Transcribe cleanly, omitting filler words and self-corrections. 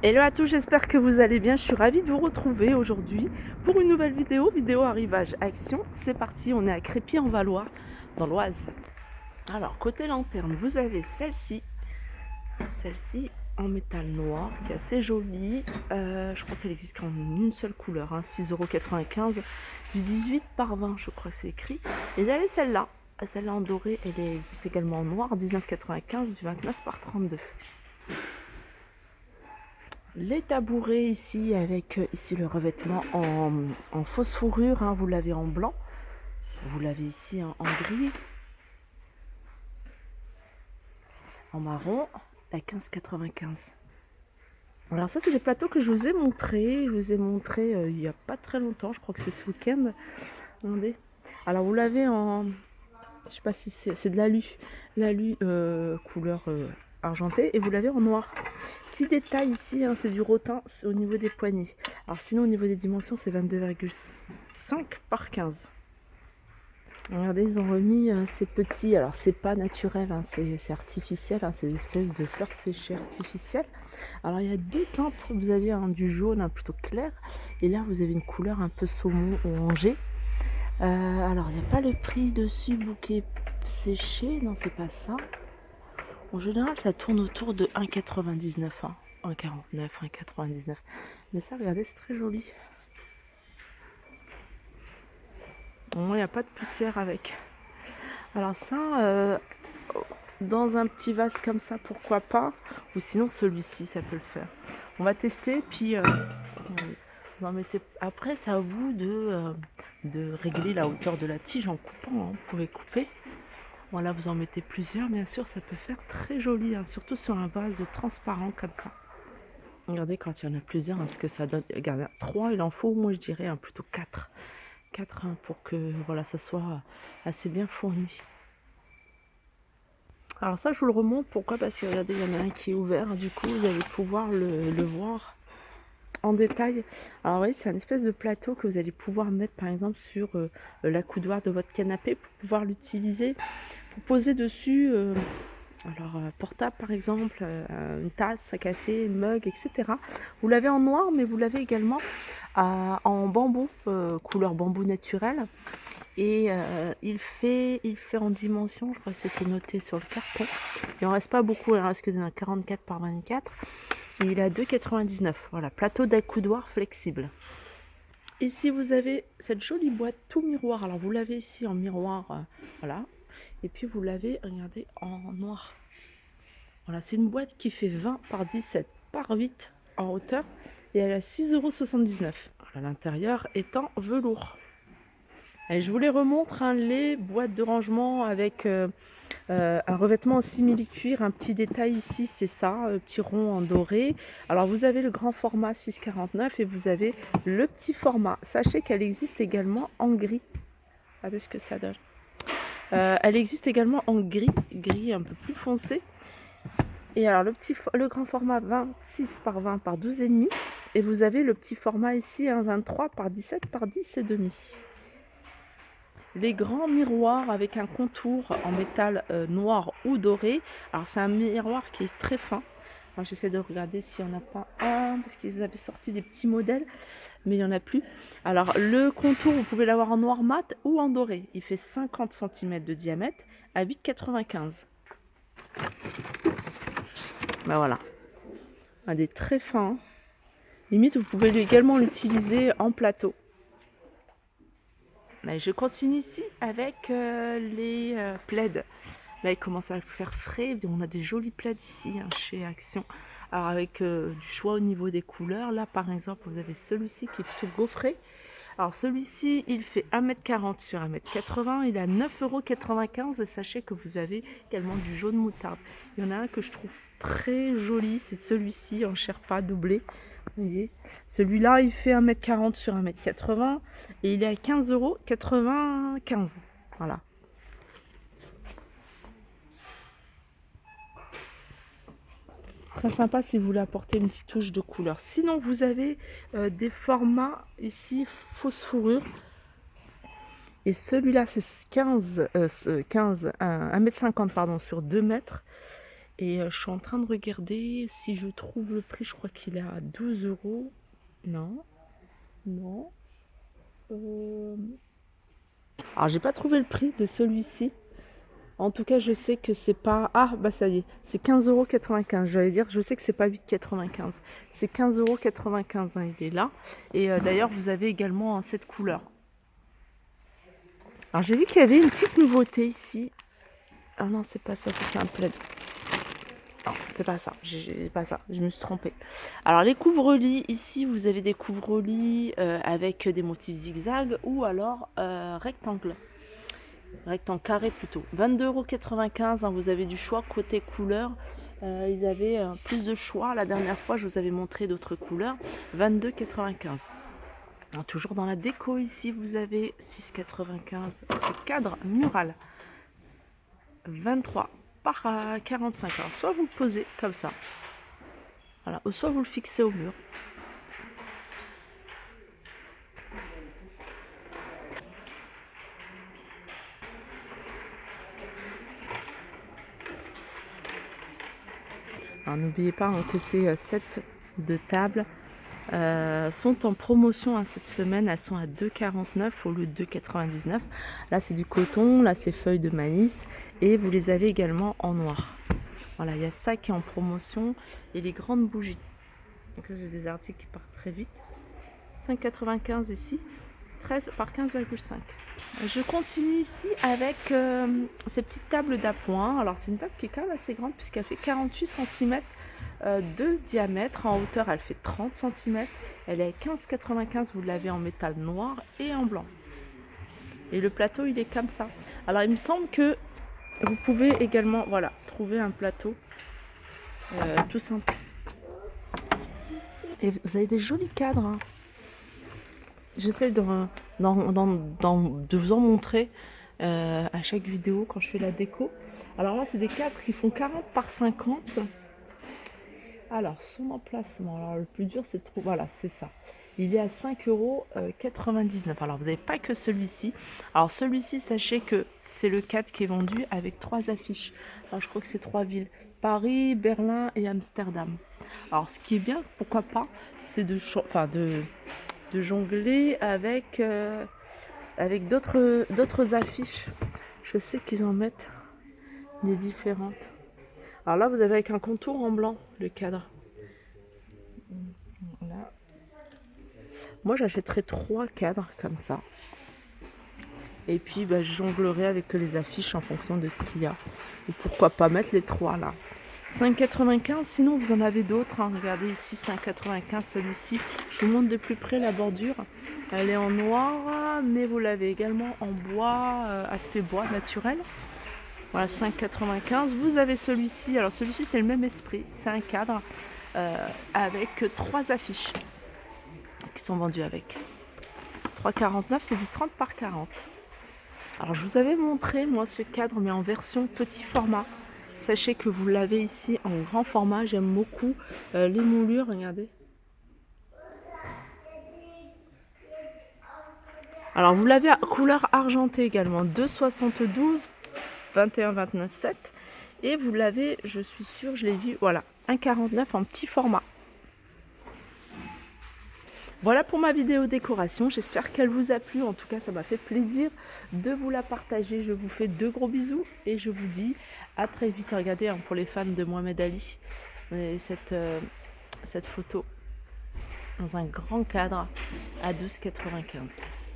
Hello à tous, j'espère que vous allez bien. Je suis ravie de vous retrouver aujourd'hui pour une nouvelle vidéo arrivage action. C'est parti, on est à Crépy-en-Valois, dans l'Oise. Alors, côté lanterne, vous avez celle-ci en métal noir, qui est assez jolie. Je crois qu'elle existe qu'en une seule couleur, hein, 6,95 €, du 18 par 20, je crois que c'est écrit. Et vous avez celle-là en doré, elle existe également en noir, 19,95, du 29 par 32. Les tabourets ici avec ici le revêtement en fausse fourrure, hein, vous l'avez en blanc, vous l'avez ici en gris, en marron, à 15,95. Alors ça c'est des plateaux que je vous ai montrés, il n'y a pas très longtemps, je crois que c'est ce week-end. Regardez. Alors vous l'avez en, je sais pas si c'est de l'alu couleur argentée, et vous l'avez en noir. Petit détail ici, hein, c'est du rotin au niveau des poignées. Alors sinon au niveau des dimensions c'est 22,5 par 15. Regardez, ils ont remis ces petits, alors c'est pas naturel, hein, c'est artificiel, hein, c'est des espèces de fleurs séchées artificielles. Alors il y a deux teintes, vous avez du jaune plutôt clair, et là vous avez une couleur un peu saumon orangé. Alors il n'y a pas le prix dessus, bouquet séché, non c'est pas ça. En général ça tourne autour de 1,99, hein. 1,49, 1,99. Mais ça, regardez, c'est très joli. Au moins il n'y a pas de poussière avec. Alors ça, dans un petit vase comme ça, pourquoi pas. Ou sinon celui-ci, ça peut le faire. On va tester, puis vous en mettez. Après, c'est à vous de régler la hauteur de la tige en coupant, hein. Vous pouvez couper. Voilà, vous en mettez plusieurs, bien sûr, ça peut faire très joli, hein, surtout sur un vase transparent comme ça. Regardez quand il y en a plusieurs, hein, ce que ça donne. Regardez, 3, il en faut, moi je dirais, plutôt 4. 4, hein, pour que voilà, ça soit assez bien fourni. Alors ça, je vous le remonte, pourquoi? Parce que regardez, il y en a un qui est ouvert, du coup vous allez pouvoir le voir en détail. Alors oui, c'est un espèce de plateau que vous allez pouvoir mettre par exemple sur la coudoir de votre canapé pour pouvoir l'utiliser, pour poser dessus, portable par exemple, une tasse à café, une mug, etc. Vous l'avez en noir, mais vous l'avez également en bambou, couleur bambou naturel. Et il fait en dimension, je crois que c'était noté sur le carton. Il en reste pas beaucoup, il en reste que dans 44 par 24. Et il est à 2,99. Voilà, plateau d'accoudoir flexible. Ici, vous avez cette jolie boîte tout miroir. Alors, vous l'avez ici en miroir, voilà. Et puis, vous l'avez, regardez, en noir. Voilà, c'est une boîte qui fait 20 par 17 par 8 en hauteur. Et elle a 6,79 €. Voilà, l'intérieur est en velours. Allez, je vous les remontre, hein, les boîtes de rangement avec un revêtement en simili-cuir. Un petit détail ici, c'est ça, petit rond en doré. Alors vous avez le grand format 6,49 et vous avez le petit format. Sachez qu'elle existe également en gris. Regardez ce que ça donne. Elle existe également en gris un peu plus foncé. Et alors le grand format 26 par 20 par 12,5. Et vous avez le petit format ici, 23 par 17 par 10,5. Les grands miroirs avec un contour en métal noir ou doré. Alors c'est un miroir qui est très fin. Alors j'essaie de regarder s'il n'y en a pas un, parce qu'ils avaient sorti des petits modèles, mais il n'y en a plus. Alors le contour, vous pouvez l'avoir en noir mat ou en doré. Il fait 50 cm de diamètre à 8,95. Ben voilà. Un des très fins. Limite, vous pouvez également l'utiliser en plateau. Là, je continue ici avec les plaids. Là, il commence à faire frais. On a des jolis plaids ici, hein, chez Action. Alors, avec du choix au niveau des couleurs. Là, par exemple, vous avez celui-ci qui est plutôt gaufré. Alors, celui-ci, il fait 1,40 m sur 1,80 m. Il est à 9,95 €. Et sachez que vous avez également du jaune moutarde. Il y en a un que je trouve très joli. C'est celui-ci en Sherpa doublé. Vous voyez, celui-là, il fait 1,40 m sur 1,80 m. Et il est à 15,95 €. Voilà. Très sympa si vous voulez apporter une petite touche de couleur. Sinon, vous avez des formats ici, fausse fourrure. Et celui-là, c'est 1,50 m pardon, sur 2 mètres. Et je suis en train de regarder si je trouve le prix. Je crois qu'il est à 12 €. Non. Non. Alors, j'ai pas trouvé le prix de celui-ci. En tout cas, je sais que c'est pas... Ah, bah ça y est, c'est 15,95 €. J'allais dire, je sais que c'est pas 8,95 €. C'est 15,95 €, hein, il est là. Et d'ailleurs, vous avez également cette couleur. Alors, j'ai vu qu'il y avait une petite nouveauté ici. Ah non, c'est pas ça, c'est un plaid. Non, c'est pas ça, je me suis trompée. Alors, les couvre-lits, ici, vous avez des couvre-lits avec des motifs zigzag ou alors rectangle carré plutôt. 22,95 €, hein, vous avez du choix côté couleur. Ils avaient plus de choix. La dernière fois, je vous avais montré d'autres couleurs. 22,95 €. Toujours dans la déco ici, vous avez 6,95 € ce cadre mural. 23 par 45. Alors, soit vous le posez comme ça, voilà, ou soit vous le fixez au mur. Alors, n'oubliez pas hein, que ces sets de table sont en promotion cette semaine. Elles sont à 2,49 € au lieu de 2,99 €. Là, c'est du coton, là, c'est feuilles de maïs. Et vous les avez également en noir. Voilà, il y a ça qui est en promotion. Et les grandes bougies. Donc, ça, c'est des articles qui partent très vite. 5,95 € ici. 13 par 15,5. Je continue ici avec ces petites tables d'appoint. Alors, c'est une table qui est quand même assez grande puisqu'elle fait 48 cm de diamètre. En hauteur, elle fait 30 cm. Elle est à 15,95 €. Vous l'avez en métal noir et en blanc. Et le plateau, il est comme ça. Alors, il me semble que vous pouvez également voilà, trouver un plateau tout simple. Et vous avez des jolis cadres. Hein. J'essaie de vous en montrer à chaque vidéo quand je fais la déco. Alors là, c'est des cadres qui font 40 par 50. Alors, son emplacement. Alors, le plus dur, c'est de trouver. Voilà, c'est ça. Il est à 5,99 €. Alors, vous n'avez pas que celui-ci. Alors, celui-ci, sachez que c'est le cadre qui est vendu avec 3 affiches. Alors, je crois que c'est 3 villes. Paris, Berlin et Amsterdam. Alors, ce qui est bien, pourquoi pas, c'est de jongler avec d'autres affiches. Je sais qu'ils en mettent des différentes. Alors là, vous avez avec un contour en blanc, le cadre. Voilà. Moi, j'achèterais 3 cadres comme ça. Et puis, je jonglerai avec les affiches en fonction de ce qu'il y a. Ou pourquoi pas mettre les 3 là. 5,95 €, sinon vous en avez d'autres. Hein. Regardez ici, 5,95 € celui-ci. Je vous montre de plus près la bordure. Elle est en noir, mais vous l'avez également en bois, aspect bois naturel. Voilà, 5,95 €. Vous avez celui-ci. Alors celui-ci, c'est le même esprit. C'est un cadre avec 3 affiches qui sont vendues avec. 3,49 €, c'est du 30 par 40. Alors je vous avais montré, moi, ce cadre, mais en version petit format. Sachez que vous l'avez ici en grand format. J'aime beaucoup les moulures, regardez. Alors vous l'avez à couleur argentée également, 2,72, 21,29, 7. Et vous l'avez, je suis sûre, je l'ai vu, voilà, 1,49 en petit format. Voilà pour ma vidéo décoration, j'espère qu'elle vous a plu. En tout cas, ça m'a fait plaisir de vous la partager. Je vous fais de gros bisous et je vous dis à très vite. Regardez, hein, pour les fans de Mohamed Ali, cette photo dans un grand cadre à 12,95 €.